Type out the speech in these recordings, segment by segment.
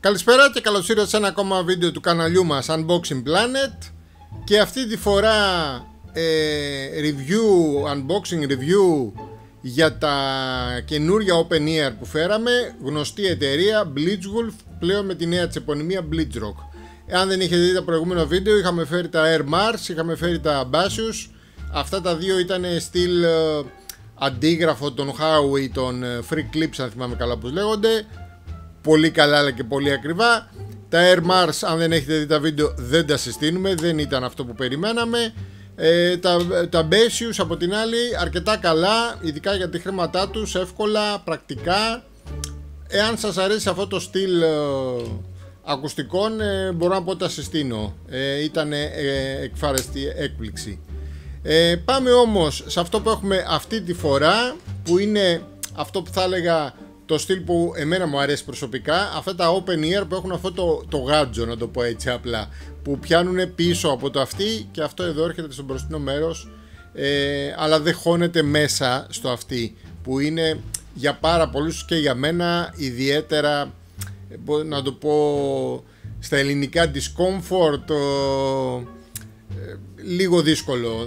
Καλησπέρα και καλώς ήρθατε σε ένα ακόμα βίντεο του καναλιού μας Unboxing Planet. Και αυτή τη φορά unboxing review για τα καινούρια open ear που φέραμε. Γνωστή εταιρεία Blitzwolf, πλέον με τη νέα της επωνυμία Blitzrock. Εάν δεν είχατε δει τα προηγούμενα βίντεο, είχαμε φέρει τα Air Mars, είχαμε φέρει τα Basius. Αυτά τα δύο ήταν στυλ αντίγραφο των Howie, των Free Clips, αν θυμάμαι καλά πως λέγονται. Πολύ καλά αλλά και πολύ ακριβά. Τα Air Mars, αν δεν έχετε δει τα βίντεο, δεν τα συστήνουμε, δεν ήταν αυτό που περιμέναμε. Τα Basius από την άλλη αρκετά καλά, ειδικά για τη χρήματά τους, εύκολα, πρακτικά. Εάν σας αρέσει αυτό το στυλ ακουστικών, μπορώ να πω ότι τα συστήνω. Ήταν εκφάρεστη έκπληξη. Πάμε όμως σε αυτό που έχουμε αυτή τη φορά, που είναι αυτό που θα έλεγα το στυλ που εμένα μου αρέσει προσωπικά. Αυτά τα open ear που έχουν αυτό το γάτζο, να το πω έτσι απλά, που πιάνουν πίσω από το αυτί και αυτό εδώ έρχεται στο μπροστινό μέρος, αλλά δεν χώνεται μέσα στο αυτί, που είναι για πάρα πολλούς και για μένα ιδιαίτερα, να το πω στα ελληνικά, discomfort, λίγο δύσκολο,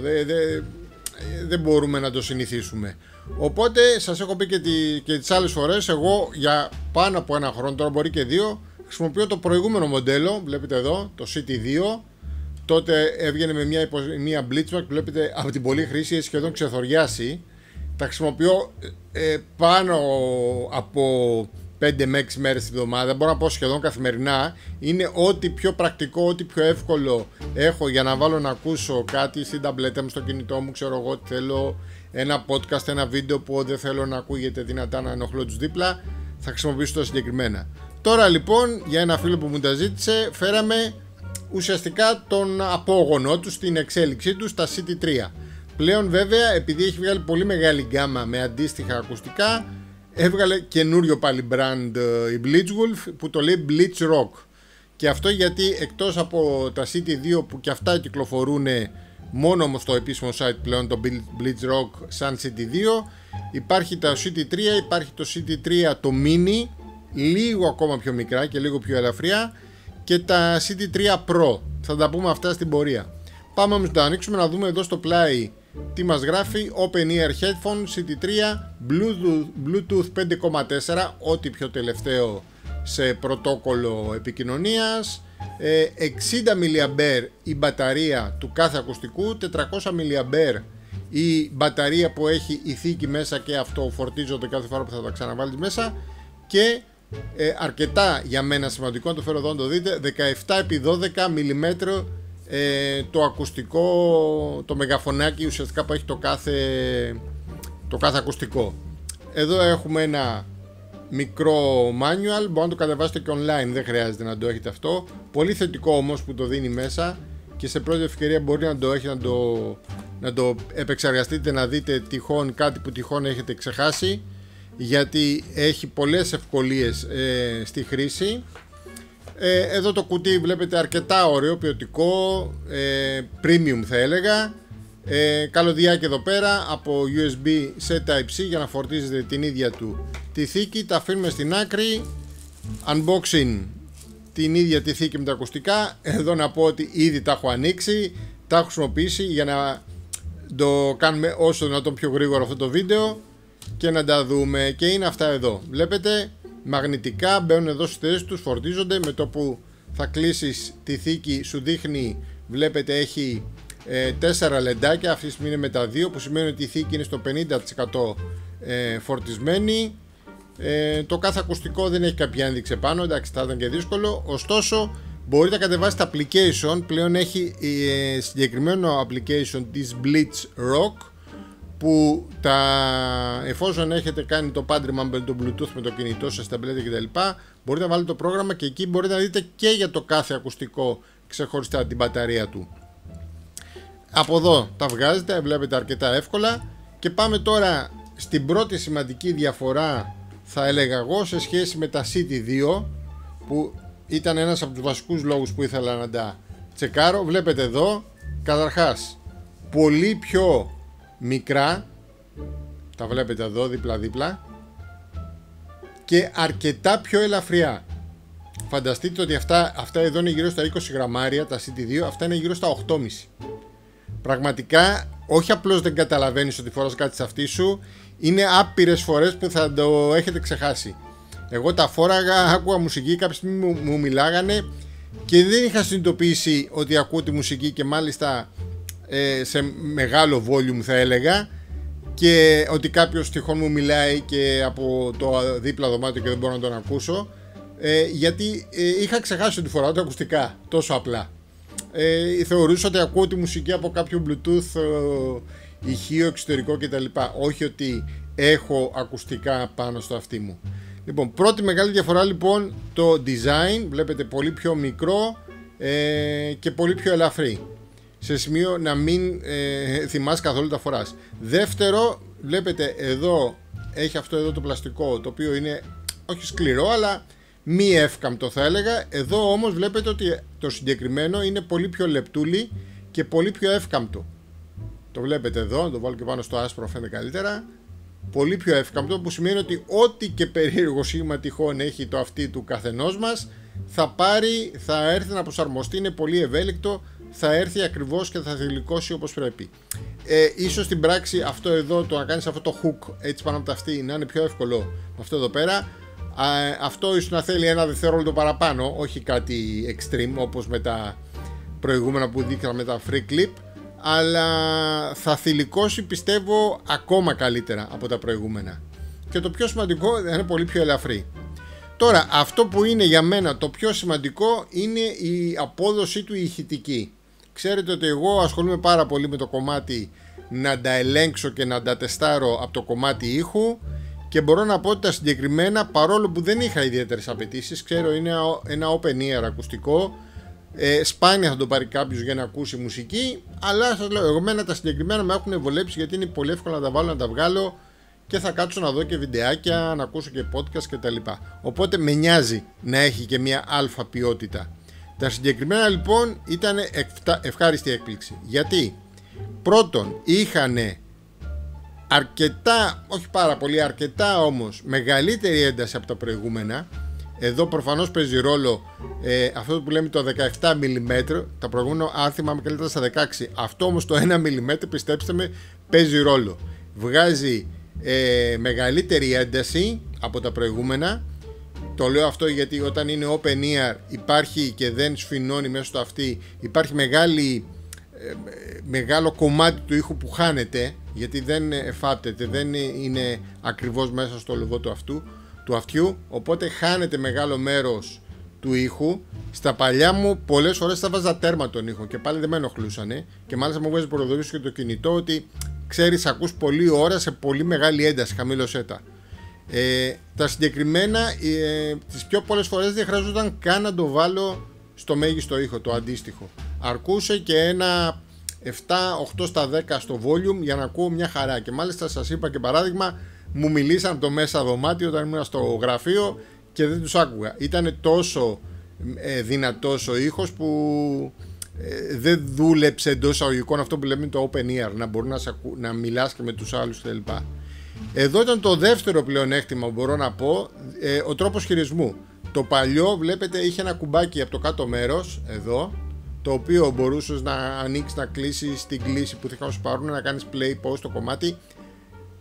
δεν μπορούμε να το συνηθίσουμε. Οπότε σας έχω πει και τις άλλες φορές, εγώ για πάνω από ένα χρόνο, τώρα μπορεί και δύο, χρησιμοποιώ το προηγούμενο μοντέλο, βλέπετε εδώ, το CT2. Τότε έβγαινε με μια Blitzmark, βλέπετε από την πολλή χρήση έχει σχεδόν ξεθοριάσει. Τα χρησιμοποιώ πάνω από 5 με 6 μέρες τη βδομάδα, μπορώ να πω σχεδόν καθημερινά. Είναι ό,τι πιο πρακτικό, ό,τι πιο εύκολο έχω για να βάλω να ακούσω κάτι στην ταμπλέτα μου, στο κινητό μου, ξέρω εγώ τι θέλω, ένα podcast, ένα βίντεο που δεν θέλω να ακούγεται δυνατά, να ενοχλώ τους δίπλα, θα χρησιμοποιήσω το συγκεκριμένα. Τώρα λοιπόν, για ένα φίλο που μου τα ζήτησε, φέραμε ουσιαστικά τον απόγονό του στην εξέλιξή του, στα CT3. Πλέον βέβαια, επειδή έχει βγάλει πολύ μεγάλη γκάμα με αντίστοιχα ακουστικά, έβγαλε καινούριο πάλι brand η Blitzwolf, που το λέει Blitzrock. Και αυτό γιατί εκτός από τα CT2 που και αυτά κυκλοφορούν μόνο όμως στο επίσημο site πλέον, το Blitzrock σαν CT2, υπάρχει το CT3, υπάρχει το CT3 το mini, λίγο ακόμα πιο μικρά και λίγο πιο ελαφριά, και τα CT3 Pro. Θα τα πούμε αυτά στην πορεία. Πάμε όμως να τα ανοίξουμε, να δούμε εδώ στο πλάι τι μας γράφει. Open Ear Headphone CT3 Bluetooth 5.4, ό,τι πιο τελευταίο σε πρωτόκολλο επικοινωνίας. 60 mAh η μπαταρία του κάθε ακουστικού, 400 mAh η μπαταρία που έχει η θήκη μέσα, και αυτό φορτίζονται κάθε φορά που θα τα ξαναβάλεις μέσα. Και αρκετά για μένα σημαντικό, να το φέρω εδώ να το δείτε, 17x12 mm το ακουστικό, το μεγαφωνάκι ουσιαστικά που έχει το κάθε ακουστικό. Εδώ έχουμε ένα μικρό manual, μπορείτε να το κατεβάσετε και online, δεν χρειάζεται να το έχετε αυτό. Πολύ θετικό όμως που το δίνει μέσα, και σε πρώτη ευκαιρία μπορεί να το έχει, να το επεξεργαστείτε, να δείτε τυχόν κάτι που τυχόν έχετε ξεχάσει, γιατί έχει πολλές ευκολίες στη χρήση. Εδώ το κουτί βλέπετε αρκετά ωραίο, ποιοτικό, premium θα έλεγα. Καλωδιάκι εδώ πέρα από USB σε Type-C για να φορτίζετε την ίδια του τη θήκη. Τα αφήνουμε στην άκρη. Unboxing την ίδια τη θήκη με τα ακουστικά. Εδώ να πω ότι ήδη τα έχω ανοίξει, τα έχω χρησιμοποιήσει για να το κάνουμε όσο δυνατόν πιο γρήγορα αυτό το βίντεο και να τα δούμε. Και είναι αυτά εδώ, βλέπετε, μαγνητικά, μπαίνουν εδώ στις θέσεις τους, φορτίζονται. Με το που θα κλείσεις τη θήκη σου δείχνει, βλέπετε έχει 4 λεντάκια, αυτή τη στιγμή είναι με τα 2, που σημαίνει ότι η θήκη είναι στο 50% φορτισμένη. Το κάθε ακουστικό δεν έχει κάποια ένδειξη πάνω, εντάξει, θα ήταν και δύσκολο. Ωστόσο μπορείτε να κατεβάσετε application, πλέον έχει συγκεκριμένο application της Blitzrock, που εφόσον έχετε κάνει το pad remember, το Bluetooth με το κινητό σας, ταμπλέτα κτλ, μπορείτε να βάλετε το πρόγραμμα και εκεί μπορείτε να δείτε και για το κάθε ακουστικό ξεχωριστά την μπαταρία του. Από εδώ τα βγάζετε, βλέπετε αρκετά εύκολα. Και πάμε τώρα στην πρώτη σημαντική διαφορά, θα έλεγα εγώ, σε σχέση με τα CT2, που ήταν ένας από τους βασικούς λόγους που ήθελα να τα τσεκάρω. Βλέπετε εδώ, καταρχάς, πολύ πιο μικρά, τα βλέπετε εδώ δίπλα δίπλα, και αρκετά πιο ελαφριά. φανταστείτε ότι αυτά εδώ είναι γύρω στα 20 γραμμάρια, τα CT2, αυτά είναι γύρω στα 8,5. Πραγματικά, όχι απλώς δεν καταλαβαίνεις ότι φοράς κάτι σε αυτή σου, είναι άπειρες φορές που θα το έχετε ξεχάσει. Εγώ τα φόραγα, άκουγα μουσική, κάποια στιγμή μου μιλάγανε και δεν είχα συνειδητοποιήσει ότι ακούω τη μουσική και μάλιστα σε μεγάλο volume θα έλεγα, και ότι κάποιος τυχόν μου μιλάει και από το δίπλα δωμάτιο και δεν μπορώ να τον ακούσω, γιατί είχα ξεχάσει ότι φοράω τα ακουστικά, τόσο απλά. Θεωρούσα ότι ακούω τη μουσική από κάποιο bluetooth ηχείο εξωτερικό κτλ. Όχι ότι έχω ακουστικά πάνω στο αυτί μου. Λοιπόν, πρώτη μεγάλη διαφορά λοιπόν το design, βλέπετε πολύ πιο μικρό και πολύ πιο ελαφρύ, σε σημείο να μην θυμάσαι καθόλου τα φοράς. Δεύτερο, βλέπετε εδώ έχει αυτό εδώ το πλαστικό, το οποίο είναι όχι σκληρό αλλά μη εύκαμπτο θα έλεγα. Εδώ όμως βλέπετε ότι το συγκεκριμένο είναι πολύ πιο λεπτούλι και πολύ πιο εύκαμπτο. Το βλέπετε εδώ, το βάλω και πάνω στο άσπρο, φαίνεται καλύτερα. Πολύ πιο εύκαμπτο, που σημαίνει ότι ό,τι και περίεργο σήμα τυχόν έχει το αυτί του καθενός μας θα έρθει να προσαρμοστεί, είναι πολύ ευέλικτο, θα έρθει ακριβώς και θα θηλυκώσει όπως πρέπει. Ίσως στην πράξη αυτό εδώ, το να κάνεις αυτό το hook έτσι πάνω από τα αυτί, να είναι πιο εύκολο με αυτό εδώ πέρα. Αυτό ίσως να θέλει ένα δευτερόλεπτο παραπάνω, όχι κάτι extreme όπως με τα προηγούμενα που δείξαμε με τα free clip, αλλά θα θηλυκώσει πιστεύω ακόμα καλύτερα από τα προηγούμενα. Και το πιο σημαντικό, είναι πολύ πιο ελαφρύ. Τώρα, αυτό που είναι για μένα το πιο σημαντικό είναι η απόδοση του ηχητική. Ξέρετε ότι εγώ ασχολούμαι πάρα πολύ με το κομμάτι να τα ελέγξω και να τα τεστάρω από το κομμάτι ήχου, και μπορώ να πω ότι τα συγκεκριμένα, παρόλο που δεν είχα ιδιαίτερες απαιτήσεις, ξέρω είναι ένα open ear ακουστικό, σπάνια θα το πάρει κάποιος για να ακούσει μουσική, αλλά σας λέω, εμένα τα συγκεκριμένα με έχουν βολέψει, γιατί είναι πολύ εύκολο να τα βάλω, να τα βγάλω και θα κάτσω να δω και βιντεάκια, να ακούσω και podcast κτλ. Οπότε με νοιάζει να έχει και μια αλφα ποιότητα. Τα συγκεκριμένα λοιπόν ήταν ευχάριστη έκπληξη. Γιατί πρώτον είχανε αρκετά, όχι πάρα πολύ, αρκετά όμως μεγαλύτερη ένταση από τα προηγούμενα. Εδώ προφανώς παίζει ρόλο αυτό που λέμε το 17mm, τα προηγούμενα αν θυμάμαι καλύτερα στα 16. Αυτό όμως το 1mm, πιστέψτε με, παίζει ρόλο. Βγάζει μεγαλύτερη ένταση από τα προηγούμενα. Το λέω αυτό γιατί όταν είναι open ear υπάρχει και δεν σφινώνει μέσα στο αυτί, υπάρχει μεγάλο κομμάτι του ήχου που χάνεται, γιατί δεν εφάπτεται, δεν είναι ακριβώς μέσα στο λογό του αυτιού, οπότε χάνεται μεγάλο μέρος του ήχου. Στα παλιά μου πολλές φορές θα βάζα τέρμα τον ήχο και πάλι δεν με ενοχλούσανε, και μάλιστα μου βγάζει προδοτήσεις και το κινητό ότι ξέρεις, ακούς πολλή ώρα σε πολύ μεγάλη ένταση, χαμήλωσέ τα. Τα συγκεκριμένα τις πιο πολλές φορές δεν χρειαζόταν καν να το βάλω στο μέγιστο ήχο, το αντίστοιχο. Αρκούσε και ένα 7-8 στα 10 στο volume για να ακούω μια χαρά. Και μάλιστα σας είπα και παράδειγμα, μου μιλήσαν από το μέσα δωμάτιο όταν ήμουν στο γραφείο και δεν τους άκουγα. Ήταν τόσο δυνατός ο ήχος που δεν δούλεψε εντός εισαγωγικών αυτό που λέμε το open ear, να μπορεί να μιλάς και με τους άλλους κλπ. Εδώ ήταν το δεύτερο πλεονέκτημα που μπορώ να πω, ο τρόπος χειρισμού. Το παλιό βλέπετε είχε ένα κουμπάκι από το κάτω μέρος εδώ, το οποίο μπορούσες να ανοίξεις, να κλείσεις την κλίση που θα σου πάρουν, να κάνεις play pause το κομμάτι.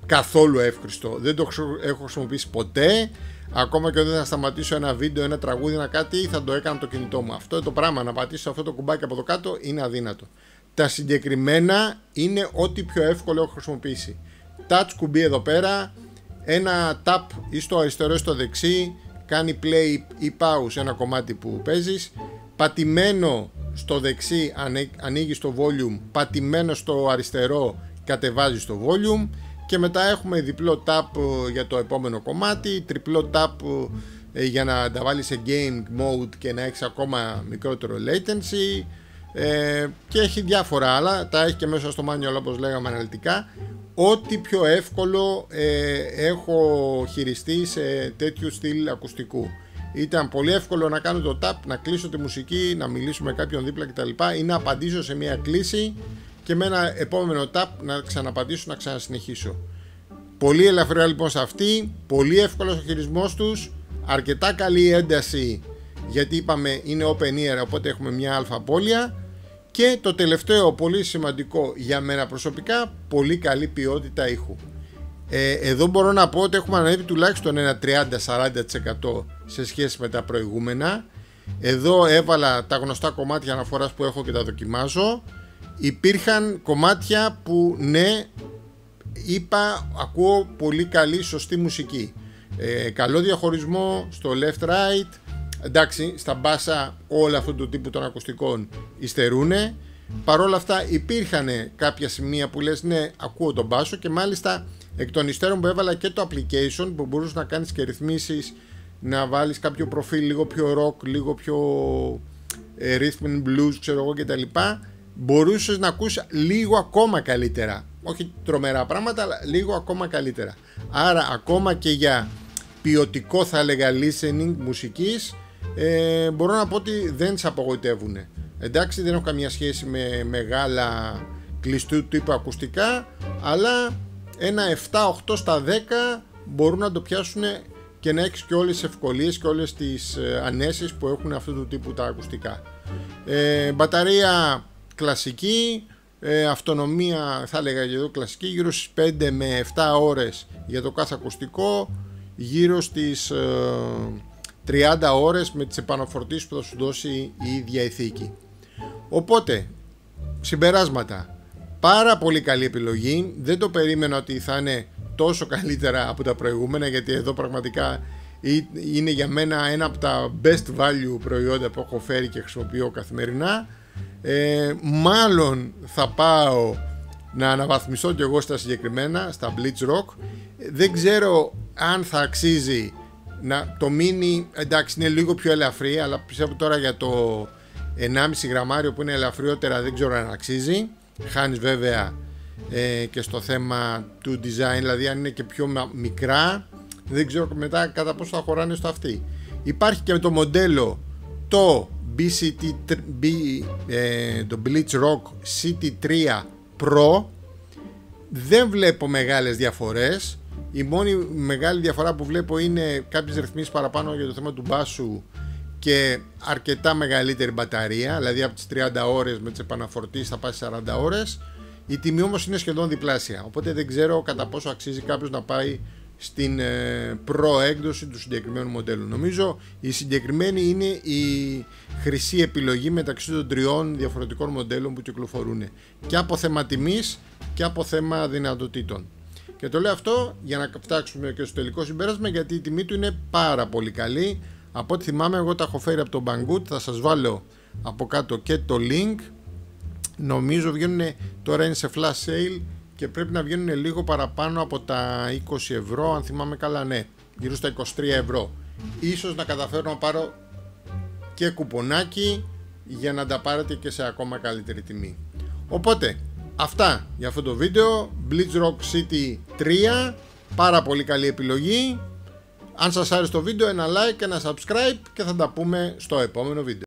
Καθόλου εύχριστο, δεν το έχω χρησιμοποιήσει ποτέ. Ακόμα και όταν θα σταματήσω ένα βίντεο, ένα τραγούδι, ένα κάτι, θα το έκανα το κινητό μου. Αυτό το πράγμα, να πατήσω αυτό το κουμπάκι από το κάτω, είναι αδύνατο. Τα συγκεκριμένα είναι ό,τι πιο εύκολο έχω χρησιμοποιήσει. Touch κουμπί εδώ πέρα, ένα tap ή στο αριστερό ή στο δεξί, κάνει play ή pause ένα κομμάτι που παίζεις. Πατημένο στο δεξί ανοίγει το volume, πατημένο στο αριστερό κατεβάζει το volume, και μετά έχουμε διπλό tap για το επόμενο κομμάτι, τριπλό tap για να τα βάλεις σε game mode και να έχεις ακόμα μικρότερο latency, και έχει διάφορα άλλα, τα έχει και μέσα στο manual όπως λέγαμε αναλυτικά. Ό,τι πιο εύκολο έχω χειριστεί σε τέτοιου στυλ ακουστικού. Ήταν πολύ εύκολο να κάνω το tap, να κλείσω τη μουσική, να μιλήσω με κάποιον δίπλα κτλ, ή να απαντήσω σε μια κλίση και με ένα επόμενο tap να ξαναπαντήσω, να ξανασυνεχίσω. Πολύ ελαφριά λοιπόν σε αυτή, πολύ εύκολος ο χειρισμός τους, αρκετά καλή ένταση γιατί είπαμε είναι open ear, οπότε έχουμε μια αλφα απώλεια. Και το τελευταίο, πολύ σημαντικό για μένα προσωπικά, πολύ καλή ποιότητα ήχου. Εδώ μπορώ να πω ότι έχουμε ανέβει τουλάχιστον ένα 30-40% σε σχέση με τα προηγούμενα. Εδώ έβαλα τα γνωστά κομμάτια αναφοράς που έχω και τα δοκιμάζω. Υπήρχαν κομμάτια που ναι, είπα ακούω πολύ καλή σωστή μουσική. Καλό διαχωρισμό στο left right. Εντάξει, στα μπάσα όλα αυτού του τύπου των ακουστικών υστερούνε. Παρ' όλα αυτά υπήρχαν κάποια σημεία που λες ναι, ακούω τον μπάσο, και μάλιστα εκ των υστέρων που έβαλα και το application που μπορείς να κάνεις και ρυθμίσεις, να βάλεις κάποιο προφίλ λίγο πιο rock, λίγο πιο rhythm and blues, ξέρω εγώ κτλ. Μπορούσες να ακούσεις λίγο ακόμα καλύτερα. Όχι τρομερά πράγματα, αλλά λίγο ακόμα καλύτερα. Άρα ακόμα και για ποιοτικό, θα έλεγα, listening μουσικής, μπορώ να πω ότι δεν σε απογοητεύουν. Εντάξει, δεν έχω καμία σχέση με μεγάλα κλειστού τύπου ακουστικά, αλλά ένα 7-8 στα 10 μπορούν να το πιάσουν και να έχεις και όλες τις ευκολίες και όλες τις ανέσεις που έχουν αυτού του τύπου τα ακουστικά. Μπαταρία κλασική, αυτονομία θα έλεγα και εδώ κλασική, γύρω στις 5 με 7 ώρες για το κάθε ακουστικό, γύρω στις 30 ώρες με τις επαναφορτίσεις που θα σου δώσει η ίδια η θήκη. Οπότε, συμπεράσματα, πάρα πολύ καλή επιλογή, δεν το περίμενα ότι θα είναι τόσο καλύτερα από τα προηγούμενα, γιατί εδώ πραγματικά είναι για μένα ένα από τα best value προϊόντα που έχω φέρει και χρησιμοποιώ καθημερινά. Μάλλον θα πάω να αναβαθμιστώ κι εγώ στα συγκεκριμένα, στα Blitz Rock. Δεν ξέρω αν θα αξίζει να το mini, εντάξει είναι λίγο πιο ελαφρύ, αλλά πιστεύω τώρα για το 1,5 γραμμάριο που είναι ελαφριότερα δεν ξέρω αν αξίζει. Χάνεις βέβαια και στο θέμα του design, δηλαδή αν είναι και πιο μικρά δεν ξέρω μετά κατά πόσο θα χωράνε στο αυτί. Υπάρχει και το μοντέλο το το Blitz Rock CT3 Pro. Δεν βλέπω μεγάλες διαφορές. Η μόνη μεγάλη διαφορά που βλέπω είναι κάποιες ρυθμίσεις παραπάνω για το θέμα του μπάσου και αρκετά μεγαλύτερη μπαταρία, δηλαδή από τις 30 ώρες με τις επαναφορτίσεις θα πάει 40 ώρες. Η τιμή όμως είναι σχεδόν διπλάσια, οπότε δεν ξέρω κατά πόσο αξίζει κάποιος να πάει στην Pro έκδοση του συγκεκριμένου μοντέλου. Νομίζω η συγκεκριμένη είναι η χρυσή επιλογή μεταξύ των τριών διαφορετικών μοντέλων που κυκλοφορούν, και από θέμα τιμής και από θέμα δυνατοτήτων. Και το λέω αυτό για να φτάξουμε και στο τελικό συμπέρασμα, γιατί η τιμή του είναι πάρα πολύ καλή. Από ό,τι θυμάμαι, εγώ τα έχω φέρει από το Banggood, θα σας βάλω από κάτω και το link. Νομίζω βγαίνουν, τώρα είναι σε flash sale και πρέπει να βγαίνουν λίγο παραπάνω από τα 20 ευρώ, αν θυμάμαι καλά, ναι, γύρω στα 23 ευρώ. Ίσως να καταφέρω να πάρω και κουπονάκι για να τα πάρετε και σε ακόμα καλύτερη τιμή. Οπότε, αυτά για αυτό το βίντεο. Blitz Rock City 3, πάρα πολύ καλή επιλογή. Αν σας άρεσε το βίντεο, ένα like, ένα subscribe και θα τα πούμε στο επόμενο βίντεο.